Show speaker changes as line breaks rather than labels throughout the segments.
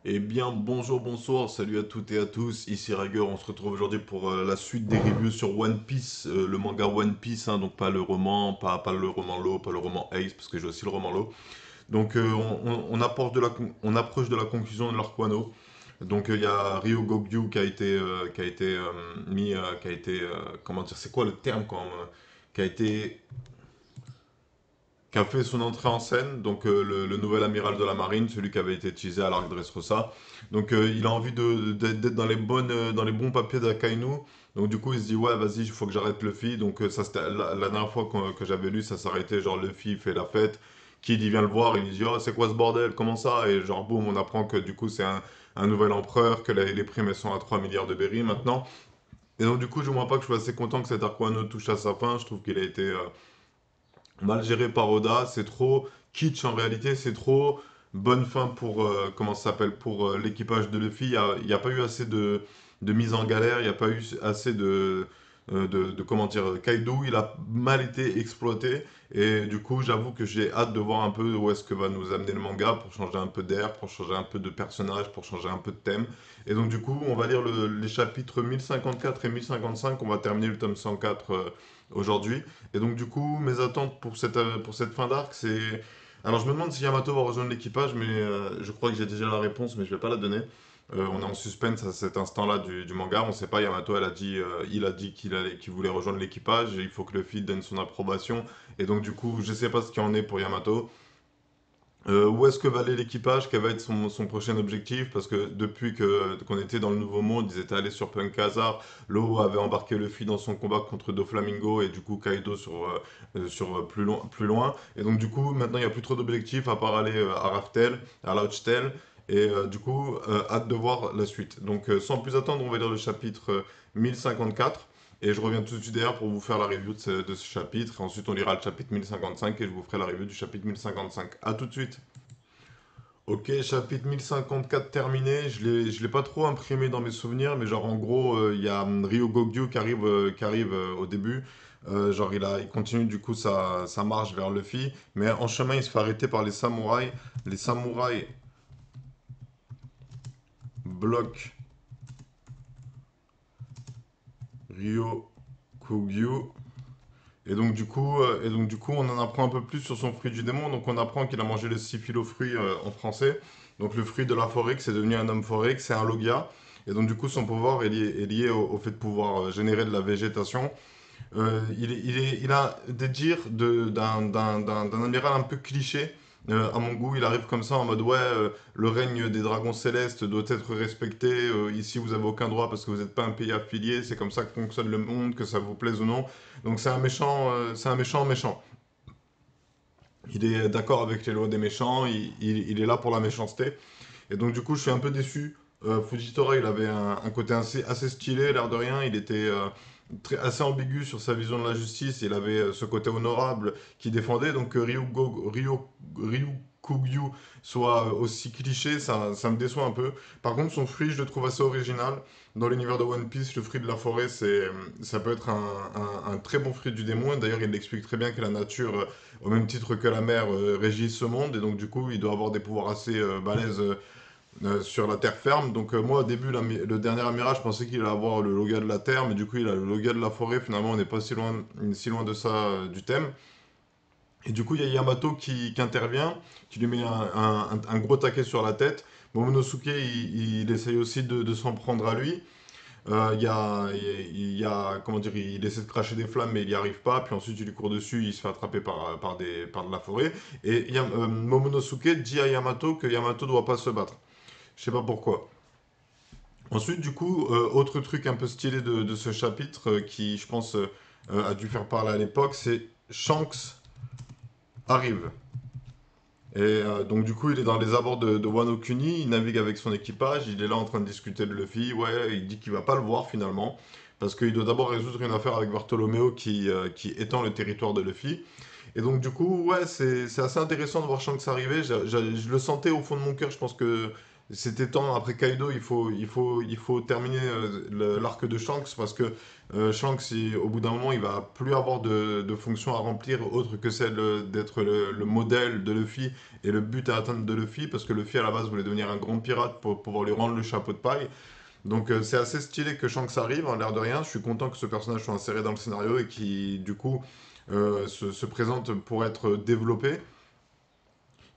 Eh bien, bonjour, bonsoir, salut à toutes et à tous, ici Rager, on se retrouve aujourd'hui pour la suite des reviews sur One Piece, le manga One Piece, hein, donc pas le roman, pas le roman Law, pas le roman Ace, parce que j'ai aussi le roman Law. Donc on approche on approche de la conclusion de l'arc Wano. Donc il y a Ryo Gogyu qui a été mis, qui a été, comment dire, c'est quoi le terme quand qui a été qui a fait son entrée en scène, donc le nouvel amiral de la marine, celui qui avait été utilisé à l'arc Dressrosa. Donc il a envie d'être dans dans les bons papiers d'Akainu. Donc du coup il se dit ouais vas-y il faut que j'arrête Luffy. Donc ça c'était la dernière fois que j'avais lu ça s'arrêtait genre Luffy fait la fête. Kid il vient le voir, il dit oh c'est quoi ce bordel, comment ça? Et genre boum on apprend que du coup c'est un nouvel empereur, que les primes elles sont à 3 milliards de berries maintenant. Et donc du coup je ne vois pas que je suis assez content que cet arc Wano touche à sa fin. Je trouve qu'il a été mal géré par Oda, c'est trop kitsch en réalité, c'est trop bonne fin pour comment ça s'appelle pour l'équipage de Luffy. Il y a pas eu assez de mise en galère, il n'y a pas eu assez de comment dire Kaido, il a mal été exploité et du coup j'avoue que j'ai hâte de voir un peu où est-ce que va nous amener le manga pour changer un peu d'air, pour changer un peu de personnage, pour changer un peu de thème. Et donc du coup on va lire les chapitres 1054 et 1055, on va terminer le tome 104 aujourd'hui. Et donc, du coup, mes attentes pour cette fin d'arc, c'est. Alors, je me demande si Yamato va rejoindre l'équipage, mais je crois que j'ai déjà la réponse, mais je vais pas la donner. On est en suspense à cet instant-là du manga. On sait pas, Yamato, il a dit qu'il voulait rejoindre l'équipage. Et il faut que le feed donne son approbation. Et donc, du coup, je sais pas ce qu'il en est pour Yamato. Où est-ce que va aller l'équipage? Quel va être son prochain objectif? Parce que depuis qu'on était dans le Nouveau Monde, ils étaient allés sur Punk Hazard. Law avait embarqué Luffy dans son combat contre Doflamingo et du coup Kaido sur plus loin. Et donc du coup, maintenant il n'y a plus trop d'objectifs à part aller à Raftel, à Lauchtel. Et du coup, hâte de voir la suite. Donc sans plus attendre, on va lire le chapitre 1054. Et je reviens tout de suite derrière pour vous faire la review de ce chapitre. Ensuite, on lira le chapitre 1055 et je vous ferai la review du chapitre 1055. A tout de suite. Ok, chapitre 1054 terminé. Je l'ai pas trop imprimé dans mes souvenirs, mais genre en gros, il y a Ryo Gogyu qui arrive au début. Genre il continue du coup sa marche vers Luffy, mais en chemin il se fait arrêter par les samouraïs. Les samouraïs bloquent Ryo Kogyu. Et donc du coup, on en apprend un peu plus sur son fruit du démon. Donc on apprend qu'il a mangé le fruit en français. Donc le fruit de la forêt, que c'est devenu un homme forêt, que c'est un logia. Et donc du coup, son pouvoir est lié au fait de pouvoir générer de la végétation. Il a des dires d'un amiral un peu cliché. À mon goût, il arrive comme ça en mode ouais, le règne des dragons célestes doit être respecté. Ici, vous avez aucun droit parce que vous n'êtes pas un pays affilié. C'est comme ça que fonctionne le monde, que ça vous plaise ou non. Donc c'est un méchant méchant. Il est d'accord avec les lois des méchants. Il est là pour la méchanceté. Et donc du coup, je suis un peu déçu. Fujitora, il avait un côté assez stylé, l'air de rien. Il était assez ambigu sur sa vision de la justice. Il avait ce côté honorable qui défendait. Donc que Ryu Kugyu soit aussi cliché, ça me déçoit un peu. Par contre, son fruit, je le trouve assez original. Dans l'univers de One Piece, le fruit de la forêt, ça peut être un très bon fruit du démon. D'ailleurs, il explique très bien que la nature, au même titre que la mer, régit ce monde. Et donc, du coup, il doit avoir des pouvoirs assez balèzes sur la terre ferme. Donc moi au début, le dernier amiral, je pensais qu'il allait avoir le Loga de la terre, mais du coup il a le Loga de la forêt. Finalement, on n'est pas si loin de ça du thème. Et du coup, il y a Yamato qui intervient, qui lui met un gros taquet sur la tête. Momonosuke, il essaye aussi de s'en prendre à lui. Comment dire, il essaie de cracher des flammes, mais il n'y arrive pas. Puis ensuite, il lui court dessus, il se fait attraper par de la forêt. Et Momonosuke dit à Yamato que Yamato ne doit pas se battre. Je sais pas pourquoi. Ensuite, du coup, autre truc un peu stylé de ce chapitre qui, je pense, a dû faire parler à l'époque, c'est Shanks arrive. Et donc, du coup, il est dans les abords de Wano Kuni, il navigue avec son équipage, il est là en train de discuter de Luffy. Ouais, il dit qu'il va pas le voir finalement, parce qu'il doit d'abord résoudre une affaire avec Bartolomeo qui étend le territoire de Luffy. Et donc, du coup, ouais, c'est assez intéressant de voir Shanks arriver. Je le sentais au fond de mon cœur, je pense que c'était temps, après Kaido, il faut terminer l'arc de Shanks parce que Shanks, au bout d'un moment, il va plus avoir de fonction à remplir autre que celle d'être le modèle de Luffy et le but à atteindre de Luffy parce que Luffy à la base voulait devenir un grand pirate pour pouvoir lui rendre le chapeau de paille. Donc c'est assez stylé que Shanks arrive, en l'air de rien. Je suis content que ce personnage soit inséré dans le scénario et qui, du coup, se présente pour être développé.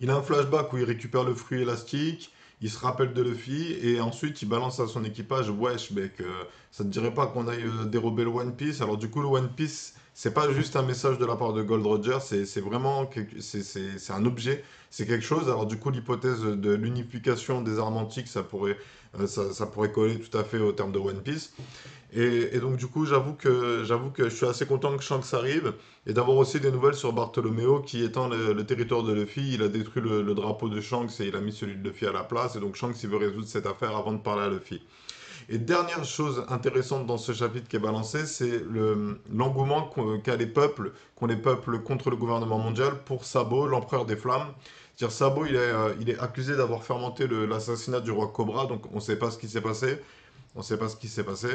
Il a un flashback où il récupère le fruit élastique, il se rappelle de Luffy, et ensuite il balance à son équipage, wesh mec, ça te dirait pas qu'on aille dérober le One Piece? Alors du coup le One Piece, c'est pas juste un message de la part de Gold Roger, c'est vraiment, c'est un objet, c'est quelque chose. Alors du coup l'hypothèse de l'unification des armes antiques, ça pourrait coller tout à fait au terme de One Piece. Et donc du coup, j'avoue que je suis assez content que Shanks arrive et d'avoir aussi des nouvelles sur Bartolomeo qui étant le territoire de Luffy, il a détruit le drapeau de Shanks et il a mis celui de Luffy à la place et donc Shanks il veut résoudre cette affaire avant de parler à Luffy. Et dernière chose intéressante dans ce chapitre qui est balancé, c'est l'engouement qu'ont les peuples contre le gouvernement mondial pour Sabo, l'empereur des flammes. C'est-à-dire Sabo, il est accusé d'avoir fermenté l'assassinat du roi Cobra, donc on ne sait pas ce qui s'est passé. On ne sait pas ce qui s'est passé.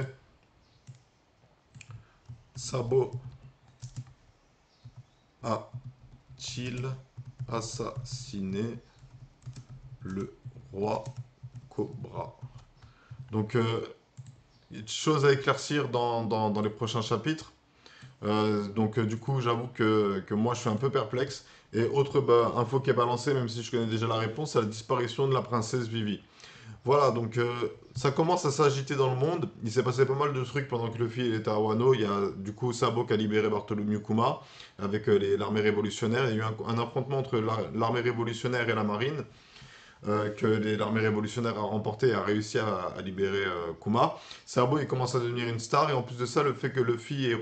Sabo a-t-il assassiné le roi Cobra? Donc, il y a des choses à éclaircir dans les prochains chapitres. Donc, du coup, j'avoue que moi, je suis un peu perplexe. Et autre info qui est balancée, même si je connais déjà la réponse, c'est la disparition de la princesse Vivi. Voilà, donc ça commence à s'agiter dans le monde. Il s'est passé pas mal de trucs pendant que Luffy il était à Wano. Il y a du coup Sabo qui a libéré Bartholomew Kuma avec l'armée révolutionnaire. Il y a eu un affrontement entre l'armée révolutionnaire et la marine que l'armée révolutionnaire a remporté et a réussi à libérer Kuma. Sabo il commence à devenir une star et en plus de ça, le fait que Luffy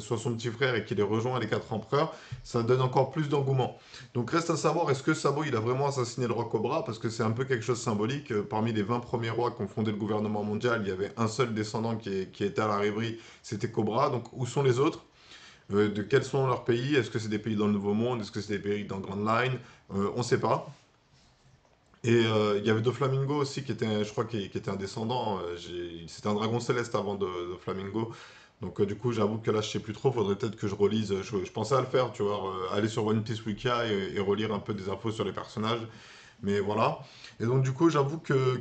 soit son petit frère et qu'il ait rejoint les quatre empereurs, ça donne encore plus d'engouement. Donc reste à savoir, est-ce que Sabo il a vraiment assassiné le roi Cobra? Parce que c'est un peu quelque chose de symbolique. Parmi les 20 premiers rois qui ont fondé le gouvernement mondial, il y avait un seul descendant qui était à la rêverie, c'était Cobra. Donc où sont les autres? De quels sont leurs pays? Est-ce que c'est des pays dans le Nouveau Monde? Est-ce que c'est des pays dans Grand Line? On ne sait pas. Et il y avait Doflamingo aussi, qui était, je crois, qui était un descendant. C'était un dragon céleste avant de Flamingo. Donc du coup, j'avoue que là, je sais plus trop. Faudrait peut-être que je relise. Je pensais à le faire, tu vois, aller sur One Piece Wiki et relire un peu des infos sur les personnages. Mais voilà. Et donc du coup, j'avoue que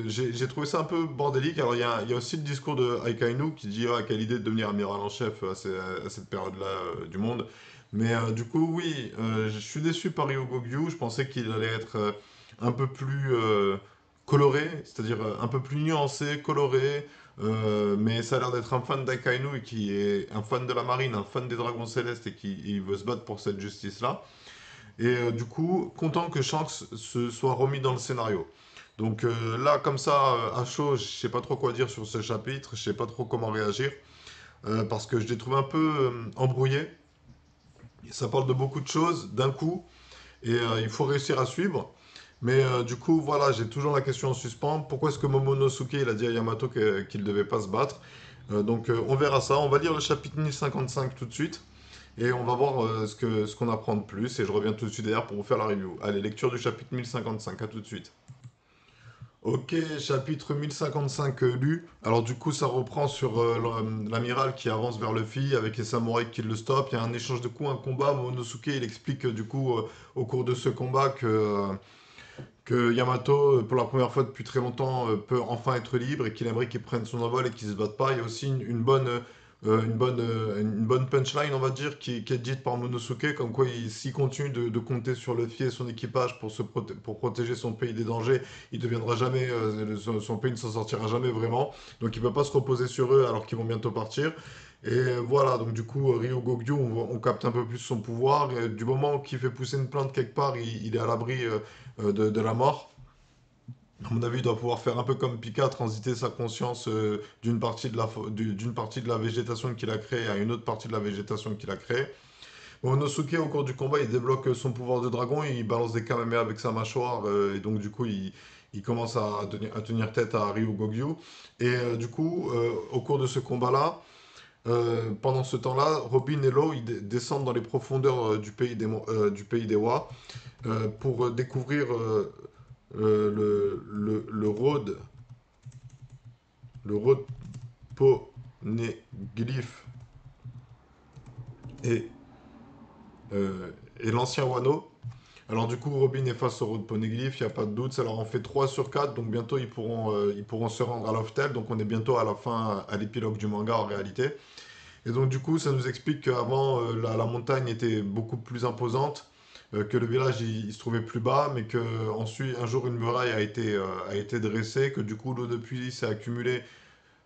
j'ai trouvé ça un peu bordélique. Alors il y a aussi le discours de Akainu qui dit ah, quelle idée de devenir amiral en chef à cette période-là du monde. Mais du coup, oui, je suis déçu par Ryogogyu. Je pensais qu'il allait être un peu plus coloré, c'est-à-dire un peu plus nuancé, coloré. Mais ça a l'air d'être un fan d'Akainu et qui est un fan de la marine, un fan des dragons célestes et qui il veut se battre pour cette justice-là. Et du coup, content que Shanks se soit remis dans le scénario. Donc là, comme ça, à chaud, je sais pas trop quoi dire sur ce chapitre, je sais pas trop comment réagir, parce que je l'ai trouvé un peu embrouillé. Ça parle de beaucoup de choses d'un coup, et il faut réussir à suivre. Mais du coup, voilà, j'ai toujours la question en suspens. Pourquoi est-ce que Momonosuke il a dit à Yamato qu'il ne devait pas se battre? Donc on verra ça. On va lire le chapitre 1055 tout de suite. Et on va voir ce qu'on apprend de plus. Et je reviens tout de suite derrière pour vous faire la review. Allez, lecture du chapitre 1055. À tout de suite. Ok, chapitre 1055 lu. Alors du coup, ça reprend sur l'amiral qui avance vers Luffy avec les samouraïs qui le stoppent. Il y a un échange de coups, un combat. Momonosuke, il explique du coup au cours de ce combat que Yamato, pour la première fois depuis très longtemps, peut enfin être libre et qu'il aimerait qu'il prenne son envol et qu'il se batte pas. Il y a aussi une bonne punchline, on va dire, qui est dite par Monosuke, comme quoi s'il continue de compter sur Luffy et son équipage pour protéger son pays des dangers, il deviendra jamais, son pays ne s'en sortira jamais vraiment. Donc il ne peut pas se reposer sur eux alors qu'ils vont bientôt partir. Et voilà, donc du coup, Ryogogyu, on capte un peu plus son pouvoir. Et du moment qu'il fait pousser une plante quelque part, il est à l'abri de la mort. À mon avis, il doit pouvoir faire un peu comme Pika, transiter sa conscience d'une partie de la végétation qu'il a créée à une autre partie de la végétation qu'il a créée. Bon, Nosuke, au cours du combat, il débloque son pouvoir de dragon, il balance des Kamehameha avec sa mâchoire, et donc du coup, il commence à tenir tête à Ryugogyu. Et du coup, au cours de ce combat-là, pendant ce temps-là, Robin et Law descendent dans les profondeurs du pays des Wa pour découvrir le Road Poneglyph et, et l'ancien Wano. Alors du coup, Robin est face au Road Poneglyph, il n'y a pas de doute, ça leur en fait 3 sur 4, donc bientôt ils pourront se rendre à Loftel, donc on est bientôt à la fin, à l'épilogue du manga en réalité. Et donc du coup, ça nous explique qu'avant, la montagne était beaucoup plus imposante, que le village il se trouvait plus bas, mais que ensuite, un jour, une muraille a été dressée, que du coup, l'eau de pluie s'est accumulée,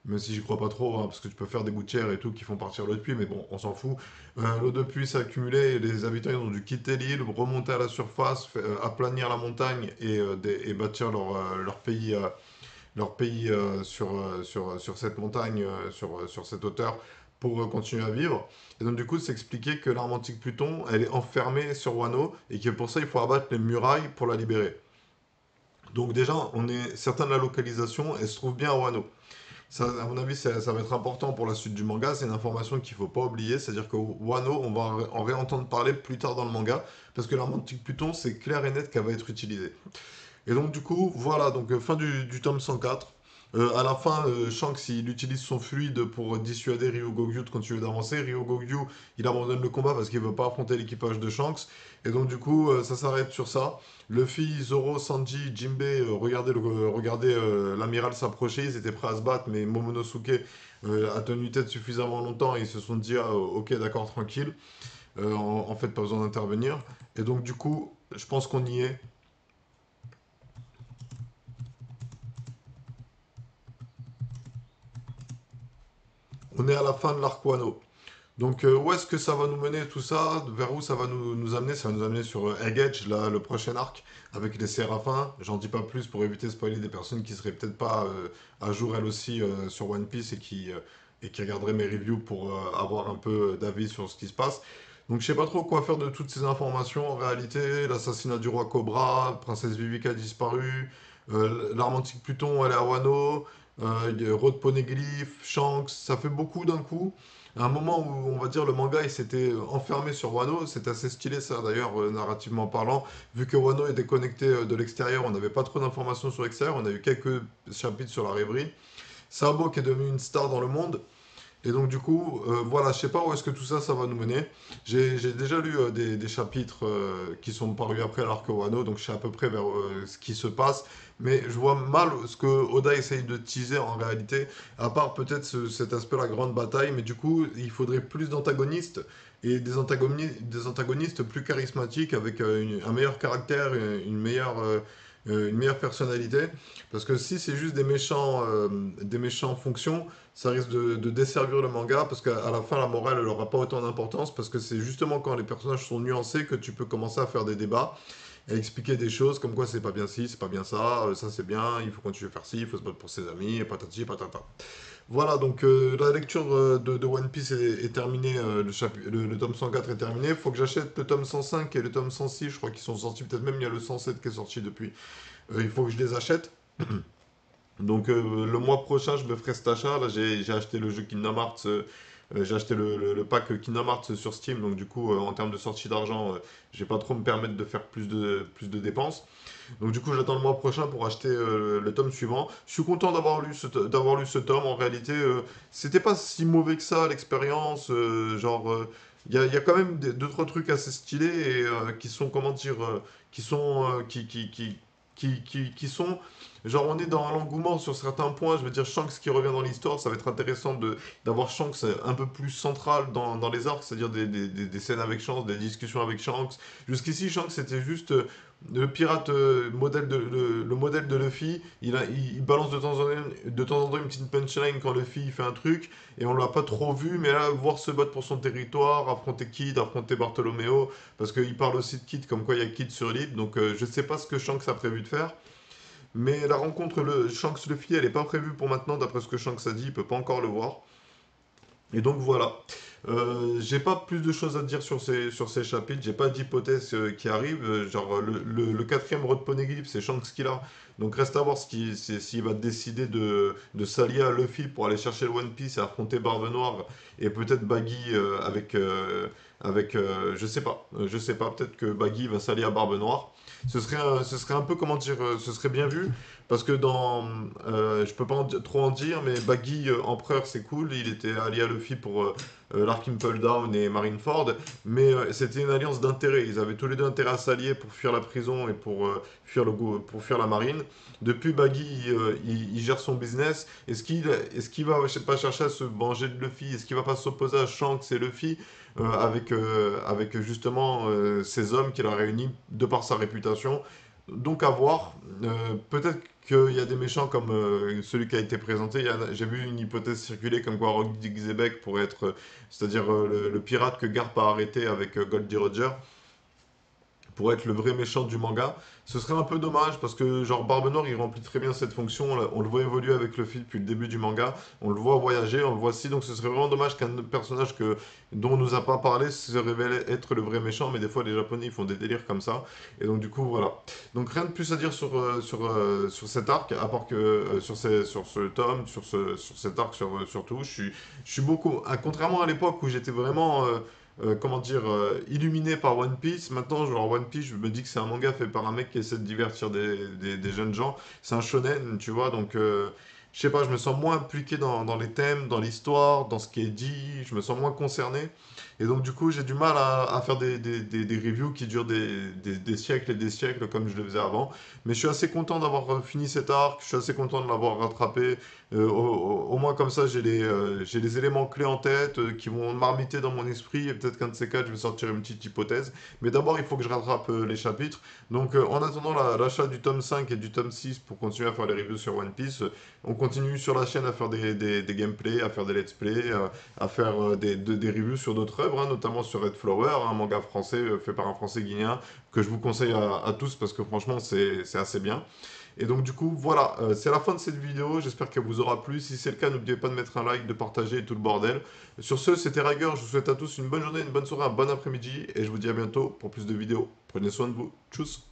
même si j'y crois pas trop, hein, parce que tu peux faire des gouttières et tout qui font partir l'eau de pluie, mais bon, on s'en fout. L'eau de pluie s'est accumulée et les habitants ils ont dû quitter l'île, remonter à la surface, aplanir la montagne et bâtir leur pays sur cette montagne, sur cette hauteur, pour continuer à vivre. Et donc du coup, c'est expliqué que l'arme antique Pluton, elle est enfermée sur Wano, et que pour ça, il faut abattre les murailles pour la libérer. Donc déjà, on est certain de la localisation, elle se trouve bien à Wano. Ça, à mon avis, ça va être important pour la suite du manga. C'est une information qu'il ne faut pas oublier. C'est-à-dire que Wano, on va en réentendre parler plus tard dans le manga. Parce que l'arme antique Pluton, c'est clair et net qu'elle va être utilisée. Et donc, du coup, voilà, donc fin du tome 104. À la fin, Shanks, il utilise son fluide pour dissuader Ryugogyu de continuer d'avancer. Ryugogyu, il abandonne le combat parce qu'il veut pas affronter l'équipage de Shanks. Et donc, du coup, ça s'arrête sur ça. Luffy, Zoro, Sanji, Jinbei, regardez l'amiral s'approcher. Ils étaient prêts à se battre, mais Momonosuke a tenu tête suffisamment longtemps. Et ils se sont dit, ah, ok, d'accord, tranquille. En fait, pas besoin d'intervenir. Et donc, du coup, je pense qu'on y est. On est à la fin de l'arc Wano. Donc, où est-ce que ça va nous mener tout ça? Vers où ça va nous amener? Ça va nous amener sur Eggage, là, le prochain arc, avec les Séraphins. J'en dis pas plus pour éviter de spoiler des personnes qui seraient peut-être pas à jour elles aussi sur One Piece et qui regarderaient mes reviews pour avoir un peu d'avis sur ce qui se passe. Donc, je sais pas trop quoi faire de toutes ces informations. En réalité, l'assassinat du roi Cobra, Princesse Vivica a disparu, l'arme antique Pluton, elle est à Wano, Road Poneglyph, Shanks, ça fait beaucoup d'un coup. À un moment où, on va dire, le manga il s'était enfermé sur Wano, c'est assez stylé ça d'ailleurs, narrativement parlant. Vu que Wano est déconnecté de l'extérieur, on n'avait pas trop d'informations sur l'extérieur, on a eu quelques chapitres sur la rêverie. Sabo qui est devenu une star dans le monde. Et donc du coup, voilà, je sais pas où est-ce que tout ça, ça va nous mener. J'ai déjà lu des chapitres qui sont parus après l'arc Wano, donc je sais à peu près vers ce qui se passe. Mais je vois mal ce que Oda essaye de teaser en réalité, à part peut-être cet aspect, la grande bataille. Mais du coup, il faudrait plus d'antagonistes et des antagonistes plus charismatiques avec un meilleur caractère, une meilleure personnalité. Parce que si c'est juste des méchants fonctions, ça risque de desservir le manga parce qu'à la fin la morale elle aura pas autant d'importance parce que c'est justement quand les personnages sont nuancés que tu peux commencer à faire des débats et expliquer des choses comme quoi c'est pas bien ci, c'est pas bien ça, ça c'est bien, il faut continuer à faire ci, il faut se battre pour ses amis, et patati patata. Voilà, donc la lecture de One Piece est terminée, le tome 104 est terminé, il faut que j'achète le tome 105 et le tome 106, je crois qu'ils sont sortis, peut-être même il y a le 107 qui est sorti depuis. Il faut que je les achète. Donc le mois prochain, je me ferai cet achat. Là, j'ai acheté le jeu Kingdom Hearts, j'ai acheté le pack Kingdom Hearts sur Steam. Donc du coup, en termes de sortie d'argent, je vais pas trop me permettre de faire plus de dépenses. Donc du coup, j'attends le mois prochain pour acheter le tome suivant. Je suis content d'avoir lu ce tome. En réalité, c'était pas si mauvais que ça l'expérience. Il y a quand même deux trois trucs assez stylés et qui sont comment dire, qui sont qui sont genre on est dans l'engouement sur certains points. Je veux dire Shanks qui revient dans l'histoire, ça va être intéressant de d'avoir Shanks un peu plus central dans les arcs, c'est-à-dire des scènes avec Shanks, des discussions avec Shanks. Jusqu'ici, Shanks c'était juste le pirate le modèle de Luffy. Il balance de temps en temps une petite punchline quand Luffy il fait un truc et on l'a pas trop vu, mais là voir se battre pour son territoire, affronter Kid, affronter Bartolomeo, parce qu'il parle aussi de Kid comme quoi il y a Kid sur l'île, donc je sais pas ce que Shanks a prévu de faire. Mais la rencontre Shanks Luffy, elle est pas prévue pour maintenant, d'après ce que Shanks a dit, il peut pas encore le voir. Et donc voilà. J'ai pas plus de choses à dire sur ces chapitres, j'ai pas d'hypothèse qui arrive. Genre le quatrième Road Poneglyph, c'est Shanks qui l'a. Donc reste à voir s'il va décider de s'allier à Luffy pour aller chercher le One Piece et affronter Barbe Noire et peut-être Baggy je sais pas, peut-être que Baggy va s'allier à Barbe Noire. Ce serait un peu, comment dire, ce serait bien vu, parce que je peux pas trop en dire, mais Baggy, Empereur, c'est cool, il était allié à Luffy pour l'Arc Impel Down et Marineford, mais c'était une alliance d'intérêts, ils avaient tous les deux intérêt à s'allier pour fuir la prison et pour, pour fuir la marine. Depuis, Baggy, il gère son business, est-ce qu'il va, je sais pas, chercher à se venger de Luffy, est-ce qu'il va pas s'opposer à Shanks et Luffy, avec justement ces hommes qu'il a réunis de par sa réputation. Donc à voir. Peut-être qu'il y a des méchants comme celui qui a été présenté. J'ai vu une hypothèse circuler comme quoi Rock Zebek pourrait être, c'est-à-dire le pirate que Garp a arrêté avec Goldie Roger, pour être le vrai méchant du manga. Ce serait un peu dommage parce que genre Barbe Noire il remplit très bien cette fonction, on le voit évoluer avec Luffy depuis le début du manga, on le voit voyager, on le voit si, donc ce serait vraiment dommage qu'un personnage dont on nous a pas parlé se révèle être le vrai méchant, mais des fois les Japonais ils font des délires comme ça, et donc du coup voilà. Donc rien de plus à dire sur cet arc, à part que sur ce tome, sur cet arc surtout, je suis beaucoup, contrairement à l'époque où j'étais vraiment comment dire, illuminé par One Piece. Maintenant, genre One Piece, je me dis que c'est un manga fait par un mec qui essaie de divertir des jeunes gens. C'est un shonen, tu vois, donc je sais pas, je me sens moins impliqué dans les thèmes, dans l'histoire, dans ce qui est dit, je me sens moins concerné. Et donc, du coup, j'ai du mal à faire des reviews qui durent des siècles et des siècles comme je le faisais avant. Mais je suis assez content d'avoir fini cet arc, je suis assez content de l'avoir rattrapé. Au moins, comme ça, j'ai les éléments clés en tête qui vont marmiter dans mon esprit. Et peut-être qu'un de ces quatre, je vais sortir une petite hypothèse. Mais d'abord, il faut que je rattrape les chapitres. Donc, en attendant l'achat du tome 5 et du tome 6 pour continuer à faire les reviews sur One Piece, on continue sur la chaîne à faire des gameplays, à faire des let's play, à faire des reviews sur d'autres œuvres, hein, notamment sur Red Flower, un manga français fait par un français guinéen que je vous conseille à tous parce que franchement c'est assez bien. Et donc du coup voilà, c'est la fin de cette vidéo, j'espère qu'elle vous aura plu. Si c'est le cas, n'oubliez pas de mettre un like, de partager et tout le bordel. Sur ce, c'était Rager, je vous souhaite à tous une bonne journée, une bonne soirée, un bon après-midi et je vous dis à bientôt pour plus de vidéos. Prenez soin de vous, tchuss.